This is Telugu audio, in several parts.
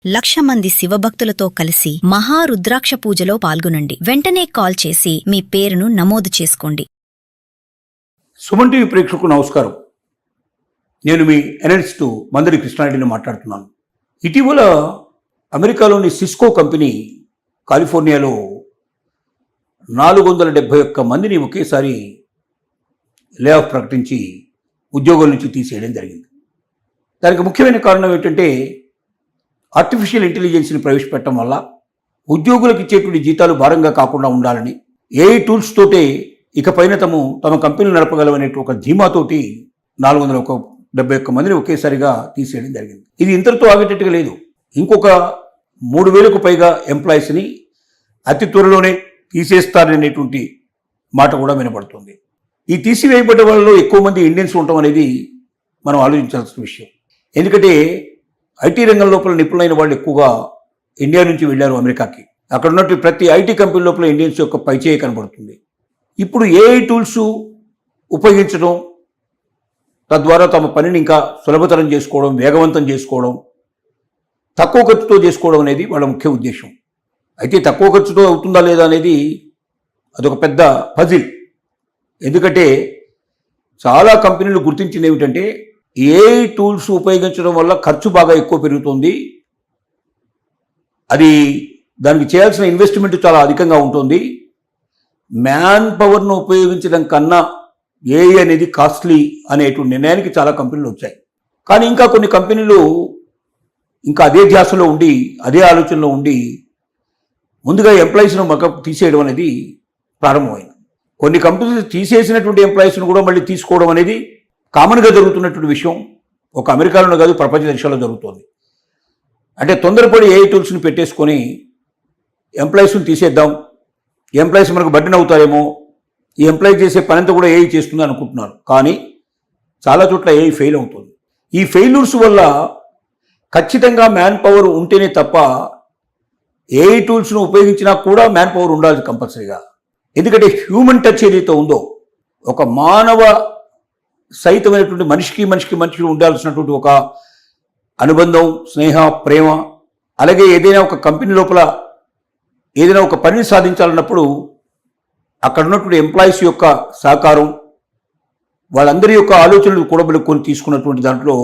1,00,000 మంది శివభక్తులతో కలిసి మహారుద్రాక్ష పూజలో పాల్గొనండి. వెంటనే కాల్ చేసి మీ పేరును నమోదు చేసుకోండి. సుమన్ టీవీ ప్రేక్షకులకు నమస్కారం. నేను మీ అనలిస్టు మందరి కృష్ణారెడ్డిని మాట్లాడుతున్నాను. ఇటీవల అమెరికాలోని సిస్కో కంపెనీ కాలిఫోర్నియాలో 471 మందిని ఒకేసారి లే ఆఫ్ ప్రకటించి ఉద్యోగాల నుంచి తీసేయడం జరిగింది. దానికి ముఖ్యమైన కారణం ఏంటంటే ఆర్టిఫిషియల్ ఇంటెలిజెన్స్ని ప్రవేశపెట్టడం వల్ల ఉద్యోగులకు ఇచ్చేటువంటి జీతాలు భారంగా కాకుండా ఉండాలని ఏఐ టూల్స్ తోటే ఇకపైన తమ కంపెనీలు నడపగలవనే ఒక ధీమాతోటి 471 మందిని ఒకేసారిగా తీసేయడం జరిగింది. ఇది ఇంతటితో ఆగేటట్టుగా లేదు. ఇంకొక 3,000కు పైగా ఎంప్లాయీస్ని అతి త్వరలోనే తీసేస్తారనేటువంటి మాట కూడా వినపడుతుంది. ఈ తీసివేయబడ్డ వాళ్ళలో ఎక్కువ మంది ఇండియన్స్ ఉండటం అనేది మనం ఆలోచించాల్సిన విషయం. ఎందుకంటే ఐటీ రంగం లోపల నిపుణులైన వాళ్ళు ఎక్కువగా ఇండియా నుంచి వెళ్ళారు అమెరికాకి. అక్కడ ఉన్నట్టు ప్రతి ఐటీ కంపెనీ లోపల ఇండియన్స్ యొక్క పైచేయి కనబడుతుంది. ఇప్పుడు ఏఐ టూల్స్ ఉపయోగించడం, తద్వారా తమ పనిని ఇంకా సులభతరం చేసుకోవడం, వేగవంతం చేసుకోవడం, తక్కువ ఖర్చుతో చేసుకోవడం అనేది వాళ్ళ ముఖ్య ఉద్దేశం. అయితే తక్కువ ఖర్చుతో అవుతుందా లేదా అనేది అదొక పెద్ద పజిల్. ఎందుకంటే చాలా కంపెనీలు గుర్తించింది ఏమిటంటే ఏఐ టూల్స్ ఉపయోగించడం వల్ల ఖర్చు బాగా ఎక్కువ పెరుగుతుంది, అది దానికి చేయాల్సిన ఇన్వెస్ట్మెంట్ చాలా అధికంగా ఉంటుంది, మ్యాన్ పవర్ను ఉపయోగించడం కన్నా ఏఐ అనేది కాస్ట్లీ అనేటువంటి నిర్ణయానికి చాలా కంపెనీలు వచ్చాయి. కానీ ఇంకా కొన్ని కంపెనీలు ఇంకా అదే ధ్యాసలో ఉండి, అదే ఆలోచనలో ఉండి ముందుగా ఎంప్లాయీస్ను తీసేయడం అనేది ప్రారంభమైంది. కొన్ని కంపెనీలు తీసేసినటువంటి ఎంప్లాయీస్ను కూడా మళ్ళీ తీసుకోవడం అనేది కామన్గా జరుగుతున్నటువంటి విషయం. ఒక అమెరికాలోనే కాదు, ప్రపంచ దేశాల్లో జరుగుతోంది. అంటే తొందరపడి ఏఐ టూల్స్ని పెట్టేసుకొని ఎంప్లాయీస్ని తీసేద్దాం, ఎంప్లాయీస్ మనకు బడ్డెన్ అవుతారేమో, ఈ ఎంప్లాయీ చేసే పనంతా కూడా ఏఐ చేస్తుంది అనుకుంటున్నారు. కానీ చాలా చోట్ల ఏఐ ఫెయిల్ అవుతుంది. ఈ ఫెయిల్యూర్స్ వల్ల ఖచ్చితంగా మ్యాన్ పవర్ ఉంటేనే తప్ప ఏఐ టూల్స్ను ఉపయోగించినా కూడా మ్యాన్ పవర్ ఉండాలి కంపల్సరీగా. ఎందుకంటే హ్యూమన్ టచ్ ఏదైతే ఉందో, ఒక మానవ సహితమైనటువంటి మనిషికి ఉండాల్సినటువంటి ఒక అనుబంధం, స్నేహ, ప్రేమ, అలాగే ఏదైనా ఒక కంపెనీ లోపల ఏదైనా ఒక పనిని సాధించాలన్నప్పుడు అక్కడ ఉన్నటువంటి ఎంప్లాయీస్ యొక్క సహకారం, వాళ్ళందరి యొక్క ఆలోచనలు కూడబెట్టుకొని తీసుకున్నటువంటి దాంట్లో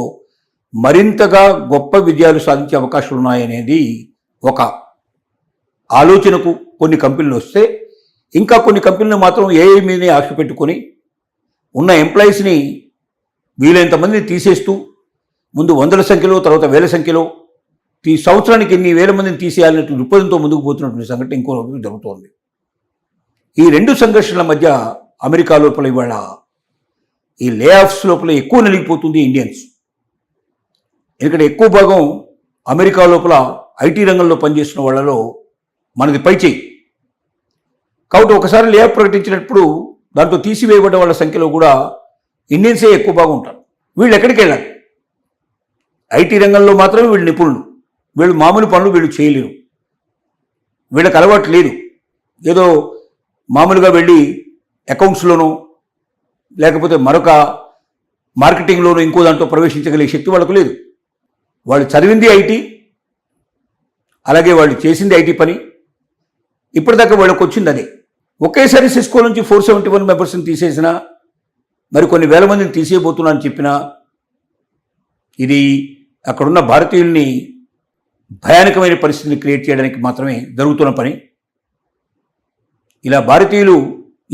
మరింతగా గొప్ప విజయాలు సాధించే అవకాశాలు ఉన్నాయనేది ఒక ఆలోచనకు కొన్ని కంపెనీలు వస్తే, ఇంకా కొన్ని కంపెనీలు మాత్రం ఏఐ మీదనే ఆశ పెట్టుకొని ఉన్న ఎంప్లాయీస్ని వీలైనంత మందిని తీసేస్తూ ముందు 100ల సంఖ్యలో, తర్వాత 1,000 సంఖ్యలో సంవత్సరానికి ఎన్ని వేల మందిని తీసేయాలనే దృక్పథంతో ముందుకు పోతున్నటువంటి సంఘటన ఇంకో జరుగుతోంది. ఈ రెండు సంఘర్షణల మధ్య అమెరికా లోపల ఇవాళ ఈ లే ఆఫ్స్ లోపల ఎక్కువ నలిగిపోతుంది ఇండియన్స్. ఎందుకంటే ఎక్కువ భాగం అమెరికా లోపల ఐటీ రంగంలో పనిచేస్తున్న వాళ్ళలో మనది పైచేయి. కాబట్టి ఒకసారి లే ఆఫ్ ప్రకటించినప్పుడు దాంట్లో తీసివేయబడ్డ వాళ్ళ సంఖ్యలో కూడా ఇండియన్సే ఎక్కువ బాగా ఉంటారు. వీళ్ళు ఎక్కడికి వెళ్ళారు? ఐటీ రంగంలో మాత్రమే వీళ్ళు నిపుణులు. వీళ్ళు మామూలు పనులు వీళ్ళు చేయలేరు, వీళ్ళకి అలవాటు లేదు. ఏదో మామూలుగా వెళ్ళి అకౌంట్స్లోనో లేకపోతే మరొక మార్కెటింగ్లోనో ఇంకో దాంట్లో ప్రవేశించగలిగే శక్తి వాళ్ళకు లేదు. వాళ్ళు చదివింది ఐటీ, అలాగే వాళ్ళు చేసింది ఐటీ పని, ఇప్పటిదాకా వాళ్ళకి వచ్చింది అదే. ఒకేసారి సిస్కో నుంచి 471 మెంబర్స్ని తీసేసినా, మరి కొన్ని వేల మందిని తీసేయబోతున్నా అని చెప్పినా, ఇది అక్కడున్న భారతీయుల్ని భయానకమైన పరిస్థితిని క్రియేట్ చేయడానికి మాత్రమే జరుగుతున్న పని. ఇలా భారతీయులు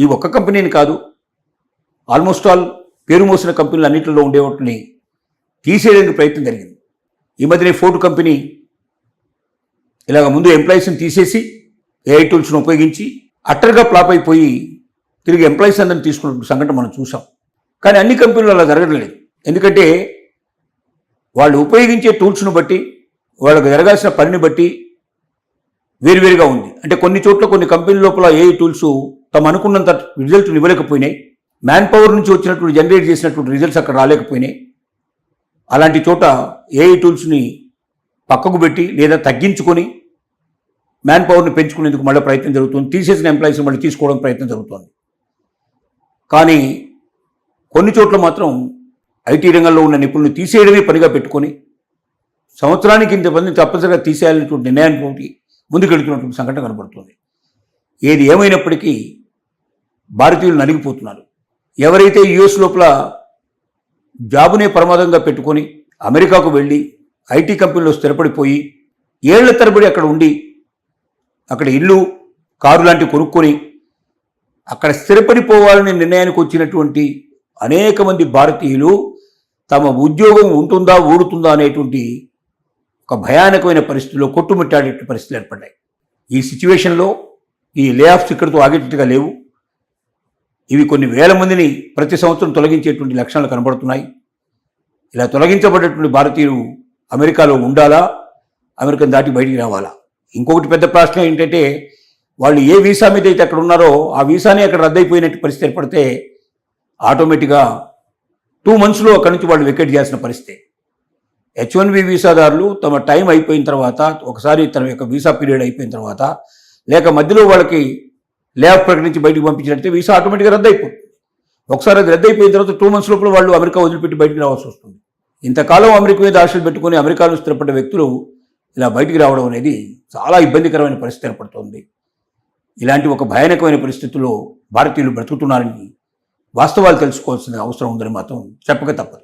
ఈ ఒక్క కంపెనీని కాదు, ఆల్మోస్ట్ ఆల్ పేరు మోసిన కంపెనీలు అన్నింటిలో ఉండే వాటిని తీసేయడానికి ప్రయత్నం జరిగింది. ఈ మధ్యనే ఫోర్డ్ కంపెనీ ఇలాగ ముందు ఎంప్లాయీస్ని తీసేసి ఏఐ టూల్స్ను ఉపయోగించి అట్టర్గా ఫ్లాప్ అయిపోయి తిరిగి ఎంప్లాయీస్ అందరిని తీసుకున్న సంఘటన మనం చూసాం. కానీ అన్ని కంపెనీలు అలా జరగడం లేదు. ఎందుకంటే వాళ్ళు ఉపయోగించే టూల్స్ను బట్టి, వాళ్ళకు జరగాల్సిన పనిని బట్టి వేరువేరుగా ఉంది. అంటే కొన్ని చోట్ల కొన్ని కంపెనీల లోపల ఏఐ టూల్స్ తమ అనుకున్నంత రిజల్ట్ ఇవ్వలేకపోయినాయి, మ్యాన్ పవర్ నుంచి వచ్చినటువంటి జనరేట్ చేసినటువంటి రిజల్ట్స్ అక్కడ రాలేకపోయినాయి. అలాంటి చోట ఏఐ టూల్స్ని పక్కకు పెట్టి లేదా తగ్గించుకొని మ్యాన్ పవర్ని పెంచుకునేందుకు మళ్ళీ ప్రయత్నం జరుగుతుంది. తీసేసిన ఎంప్లాయీస్ని మళ్ళీ తీసుకోవడం ప్రయత్నం జరుగుతుంది. కానీ కొన్ని చోట్ల మాత్రం ఐటీ రంగంలో ఉన్న నిపుణులు తీసేయడమే పనిగా పెట్టుకొని సంవత్సరానికి ఇంతమందిని తప్పనిసరిగా తీసేయాలనేటువంటి నిర్ణయానికి ముందుకెళ్తున్నటువంటి సంఘటన కనబడుతుంది. ఏది ఏమైనప్పటికీ భారతీయులు నలిగిపోతున్నారు. ఎవరైతే యుఎస్ లోపల జాబునే ప్రమాదంగా పెట్టుకొని అమెరికాకు వెళ్ళి ఐటీ కంపెనీలో స్థిరపడిపోయి ఏళ్ల తరబడి అక్కడ ఉండి అక్కడ ఇల్లు కారు లాంటివి కొనుక్కొని అక్కడ స్థిరపడిపోవాలనే నిర్ణయానికి వచ్చినటువంటి అనేక మంది భారతీయులు తమ ఉద్యోగం ఉంటుందా ఊడుతుందా అనేటువంటి ఒక భయానకమైన పరిస్థితుల్లో కొట్టుమిట్టాడే పరిస్థితులు ఏర్పడ్డాయి. ఈ సిచ్యువేషన్లో ఈ లే ఆఫ్స్ ఇక్కడితో ఆగేటట్టుగా లేవు. ఇవి కొన్ని వేల మందిని ప్రతి సంవత్సరం తొలగించేటువంటి లక్షణాలు కనబడుతున్నాయి. ఇలా తొలగించబడేటువంటి భారతీయులు అమెరికాలో ఉండాలా, అమెరికను దాటి బయటికి రావాలా? ఇంకొకటి పెద్ద ప్రశ్న ఏంటంటే, వాళ్ళు ఏ వీసా మీద అయితే అక్కడ ఉన్నారో ఆ వీసానే అక్కడ రద్దయిపోయినట్టు పరిస్థితి ఏర్పడితే ఆటోమేటిక్గా 2 monthsలో అక్కడి నుంచి వాళ్ళు వెకేట్ చేయాల్సిన పరిస్థితి. H1B వీసాదారులు తమ టైం అయిపోయిన తర్వాత, ఒకసారి తన యొక్క వీసా పీరియడ్ అయిపోయిన తర్వాత, లేక మధ్యలో వాళ్ళకి లే ఆఫ్ ప్రకటించి బయటికి పంపించినట్టే వీసా ఆటోమేటిక్గా రద్దయిపోతుంది. ఒకసారి అది రద్దయిపోయిన తర్వాత 2 months లోపల వాళ్ళు అమెరికా వదిలిపెట్టి బయటికి రావాల్సి వస్తుంది. ఇంతకాలం అమెరికా మీద ఆశలు పెట్టుకుని అమెరికాలో స్థిరపడ్డ వ్యక్తులు ఇలా బయటికి రావడం అనేది చాలా ఇబ్బందికరమైన పరిస్థితి ఏర్పడుతుంది. ఇలాంటి ఒక భయానకమైన పరిస్థితుల్లో భారతీయులు బ్రతుకుతున్నారని వాస్తవాలు తెలుసుకోవాల్సిన అవసరం ఉందని మాత్రం చెప్పక తప్పదు.